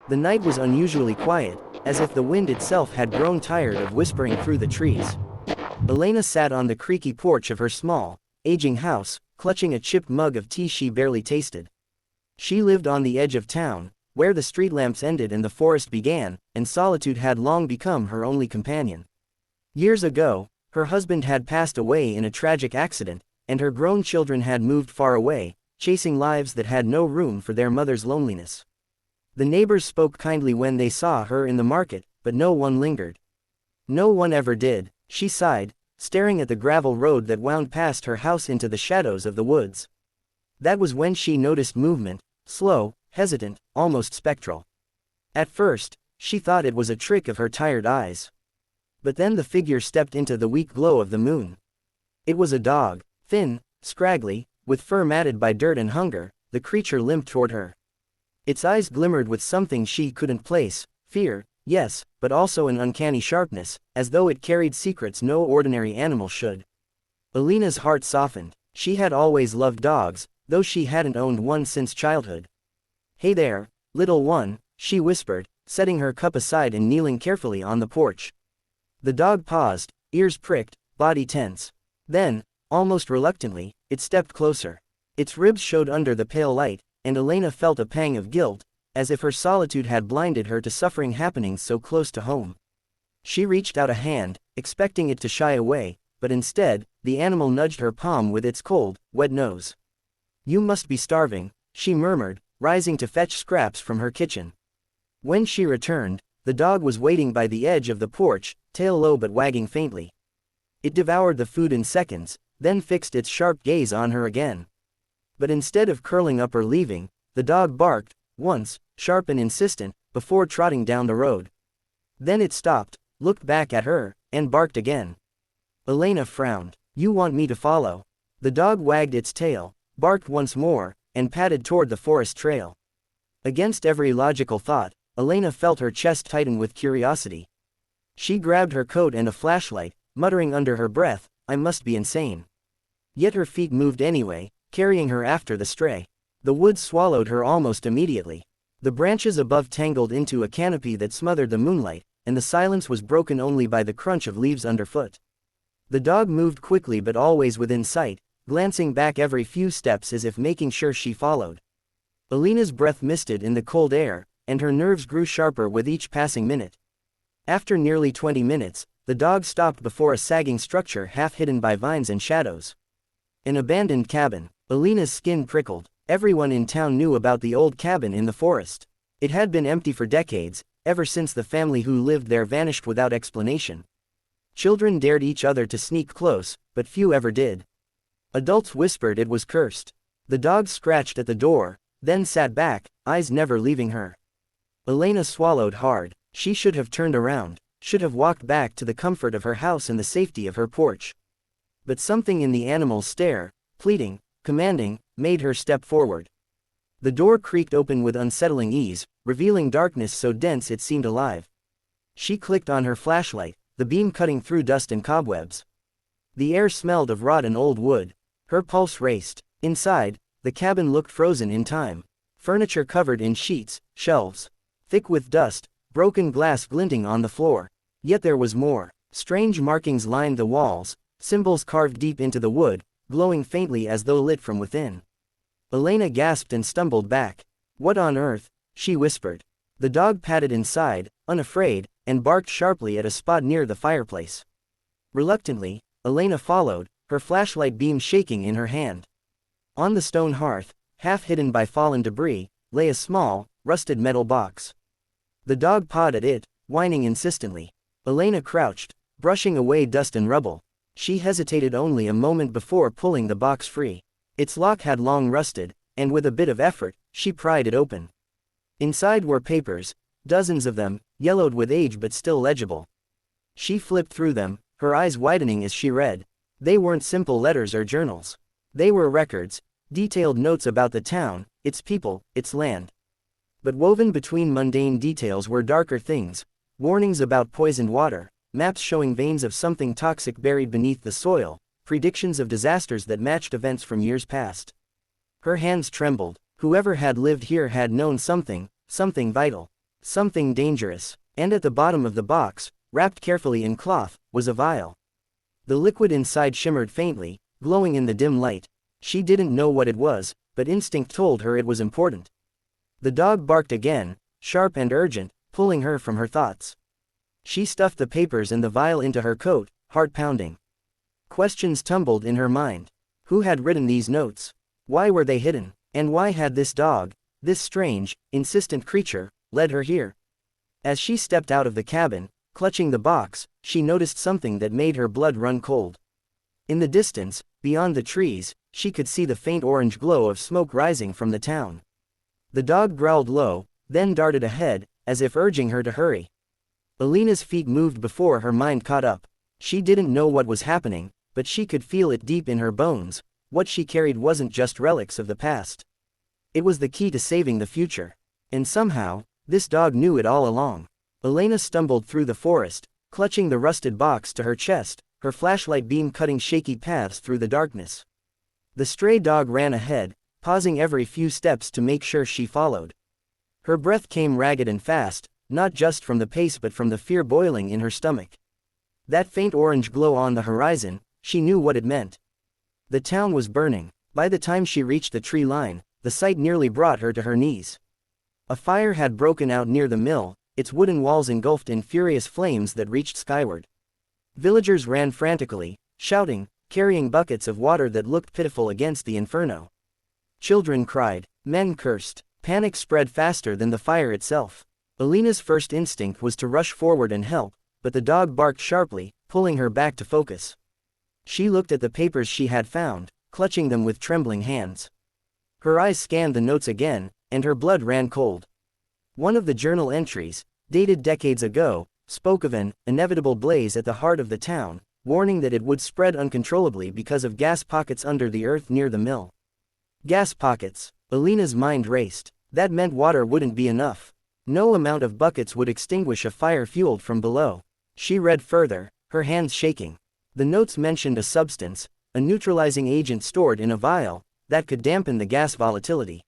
The night was unusually quiet, as if the wind itself had grown tired of whispering through the trees. Elena sat on the creaky porch of her small, aging house, clutching a chipped mug of tea she barely tasted. She lived on the edge of town, where the street lamps ended and the forest began, and solitude had long become her only companion. Years ago, her husband had passed away in a tragic accident, and her grown children had moved far away, chasing lives that had no room for their mother's loneliness. The neighbors spoke kindly when they saw her in the market, but no one lingered. No one ever did, she sighed, staring at the gravel road that wound past her house into the shadows of the woods. That was when she noticed movement, slow, hesitant, almost spectral. At first, she thought it was a trick of her tired eyes. But then the figure stepped into the weak glow of the moon. It was a dog, thin, scraggly, with fur matted by dirt and hunger. The creature limped toward her. Its eyes glimmered with something she couldn't place, fear, yes, but also an uncanny sharpness, as though it carried secrets no ordinary animal should. Elena's heart softened. She had always loved dogs, though she hadn't owned one since childhood. "Hey there, little one," she whispered, setting her cup aside and kneeling carefully on the porch. The dog paused, ears pricked, body tense. Then, almost reluctantly, it stepped closer. Its ribs showed under the pale light, and Elena felt a pang of guilt, as if her solitude had blinded her to suffering happenings so close to home. She reached out a hand, expecting it to shy away, but instead, the animal nudged her palm with its cold, wet nose. "You must be starving," she murmured, rising to fetch scraps from her kitchen. When she returned, the dog was waiting by the edge of the porch, tail low but wagging faintly. It devoured the food in seconds, then fixed its sharp gaze on her again. But instead of curling up or leaving, the dog barked, once, sharp and insistent, before trotting down the road. Then it stopped, looked back at her, and barked again. Elena frowned. "You want me to follow?" The dog wagged its tail, barked once more, and padded toward the forest trail. Against every logical thought, Elena felt her chest tighten with curiosity. She grabbed her coat and a flashlight, muttering under her breath, "I must be insane." Yet her feet moved anyway, carrying her after the stray. The woods swallowed her almost immediately. The branches above tangled into a canopy that smothered the moonlight, and the silence was broken only by the crunch of leaves underfoot. The dog moved quickly but always within sight, glancing back every few steps as if making sure she followed. Elena's breath misted in the cold air, and her nerves grew sharper with each passing minute. After nearly 20 minutes, the dog stopped before a sagging structure half hidden by vines and shadows. An abandoned cabin. Elena's skin prickled. Everyone in town knew about the old cabin in the forest. It had been empty for decades, ever since the family who lived there vanished without explanation. Children dared each other to sneak close, but few ever did. Adults whispered it was cursed. The dog scratched at the door, then sat back, eyes never leaving her. Elena swallowed hard. She should have turned around, should have walked back to the comfort of her house and the safety of her porch. But something in the animal's stare, pleading, commanding, made her step forward. The door creaked open with unsettling ease, revealing darkness so dense it seemed alive. She clicked on her flashlight, the beam cutting through dust and cobwebs. The air smelled of rotten old wood. Her pulse raced. Inside, the cabin looked frozen in time. Furniture covered in sheets, shelves, thick with dust, broken glass glinting on the floor. Yet there was more. Strange markings lined the walls, symbols carved deep into the wood, glowing faintly as though lit from within. Elena gasped and stumbled back. "What on earth?" she whispered. The dog padded inside, unafraid, and barked sharply at a spot near the fireplace. Reluctantly, Elena followed, her flashlight beam shaking in her hand. On the stone hearth, half hidden by fallen debris, lay a small, rusted metal box. The dog pawed at it, whining insistently. Elena crouched, brushing away dust and rubble. She hesitated only a moment before pulling the box free. Its lock had long rusted, and with a bit of effort, she pried it open. Inside were papers, dozens of them, yellowed with age but still legible. She flipped through them, her eyes widening as she read. They weren't simple letters or journals. They were records, detailed notes about the town, its people, its land. But woven between mundane details were darker things, warnings about poisoned water, maps showing veins of something toxic buried beneath the soil, predictions of disasters that matched events from years past. Her hands trembled. Whoever had lived here had known something, something vital. Something dangerous. And at the bottom of the box, wrapped carefully in cloth, was a vial. The liquid inside shimmered faintly, glowing in the dim light. She didn't know what it was, but instinct told her it was important. The dog barked again, sharp and urgent, pulling her from her thoughts. She stuffed the papers and the vial into her coat, heart pounding. Questions tumbled in her mind. Who had written these notes? Why were they hidden? And why had this dog, this strange, insistent creature, led her here? As she stepped out of the cabin, clutching the box, she noticed something that made her blood run cold. In the distance, beyond the trees, she could see the faint orange glow of smoke rising from the town. The dog growled low, then darted ahead, as if urging her to hurry. Alina's feet moved before her mind caught up. She didn't know what was happening, but she could feel it deep in her bones. What she carried wasn't just relics of the past. It was the key to saving the future. And somehow, this dog knew it all along. Elena stumbled through the forest, clutching the rusted box to her chest, her flashlight beam cutting shaky paths through the darkness. The stray dog ran ahead, pausing every few steps to make sure she followed. Her breath came ragged and fast, not just from the pace but from the fear boiling in her stomach. That faint orange glow on the horizon, she knew what it meant. The town was burning. By the time she reached the tree line, the sight nearly brought her to her knees. A fire had broken out near the mill, its wooden walls engulfed in furious flames that reached skyward. Villagers ran frantically, shouting, carrying buckets of water that looked pitiful against the inferno. Children cried, men cursed. Panic spread faster than the fire itself. Alina's first instinct was to rush forward and help, but the dog barked sharply, pulling her back to focus. She looked at the papers she had found, clutching them with trembling hands. Her eyes scanned the notes again, and her blood ran cold. One of the journal entries, dated decades ago, spoke of an inevitable blaze at the heart of the town, warning that it would spread uncontrollably because of gas pockets under the earth near the mill. Gas pockets. Alina's mind raced. That meant water wouldn't be enough. No amount of buckets would extinguish a fire fueled from below. She read further, her hands shaking. The notes mentioned a substance, a neutralizing agent stored in a vial, that could dampen the gas volatility.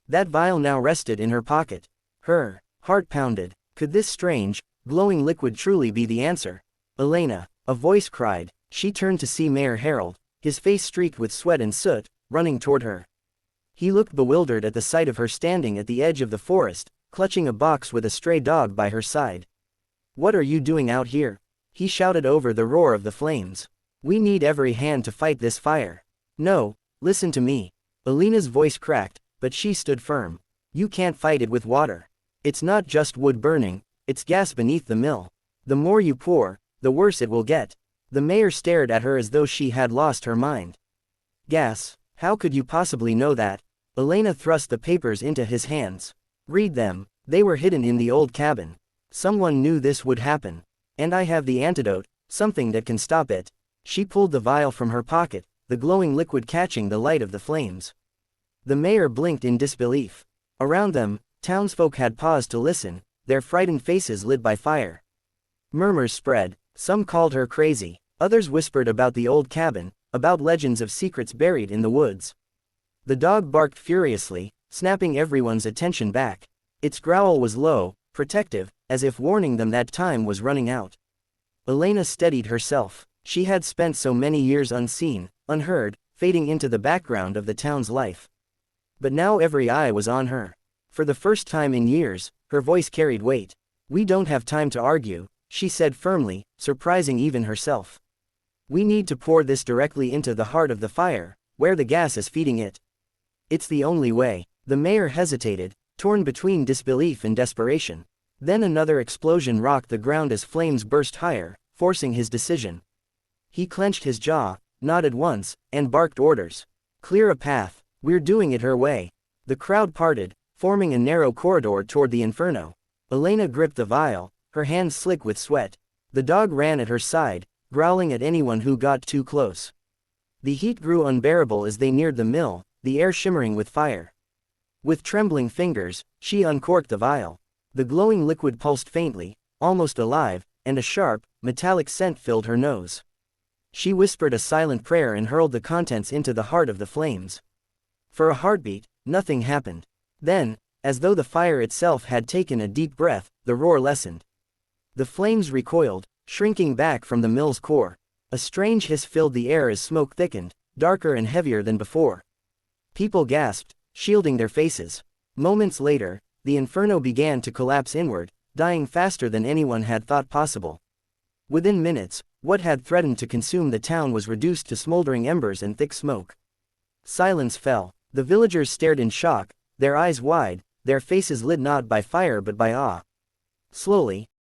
That vial now rested in her pocket. Her heart pounded. Could this strange, glowing liquid truly be the answer? Elena, a voice cried. She turned to see Mayor Harold, his face streaked with sweat and soot, running toward her. He looked bewildered at the sight of her standing at the edge of the forest, clutching a box with a stray dog by her side. "What are you doing out here?" he shouted over the roar of the flames. "We need every hand to fight this fire." "No, listen to me." Alina's voice cracked, but she stood firm. "You can't fight it with water. It's not just wood burning, it's gas beneath the mill. The more you pour, the worse it will get." The mayor stared at her as though she had lost her mind. "Gas? How could you possibly know that?" Elena thrust the papers into his hands. "Read them. They were hidden in the old cabin. Someone knew this would happen. And I have the antidote, something that can stop it." She pulled the vial from her pocket, the glowing liquid catching the light of the flames. The mayor blinked in disbelief. Around them, townsfolk had paused to listen, their frightened faces lit by fire. Murmurs spread. Some called her crazy. Others whispered about the old cabin, about legends of secrets buried in the woods. The dog barked furiously, snapping everyone's attention back. Its growl was low, protective, as if warning them that time was running out. Elena steadied herself. She had spent so many years unseen, unheard, fading into the background of the town's life. But now every eye was on her. For the first time in years, her voice carried weight. "We don't have time to argue," she said firmly, surprising even herself. "We need to pour this directly into the heart of the fire, where the gas is feeding it. It's the only way." The mayor hesitated, torn between disbelief and desperation. Then another explosion rocked the ground as flames burst higher, forcing his decision. He clenched his jaw, nodded once, and barked orders. "Clear a path. We're doing it her way." The crowd parted, forming a narrow corridor toward the inferno. Elena gripped the vial, her hands slick with sweat. The dog ran at her side, growling at anyone who got too close. The heat grew unbearable as they neared the mill, the air shimmering with fire. With trembling fingers, she uncorked the vial. The glowing liquid pulsed faintly, almost alive, and a sharp, metallic scent filled her nose. She whispered a silent prayer and hurled the contents into the heart of the flames. For a heartbeat, nothing happened. Then, As though the fire itself had taken a deep breath, the roar lessened. The flames recoiled, shrinking back from the mill's core. A strange hiss filled the air as smoke thickened, darker and heavier than before. People gasped, shielding their faces. Moments later, the inferno began to collapse inward, dying faster than anyone had thought possible. Within minutes, what had threatened to consume the town was reduced to smoldering embers and thick smoke. Silence fell. The villagers stared in shock, their eyes wide, their faces lit not by fire but by awe. Slowly,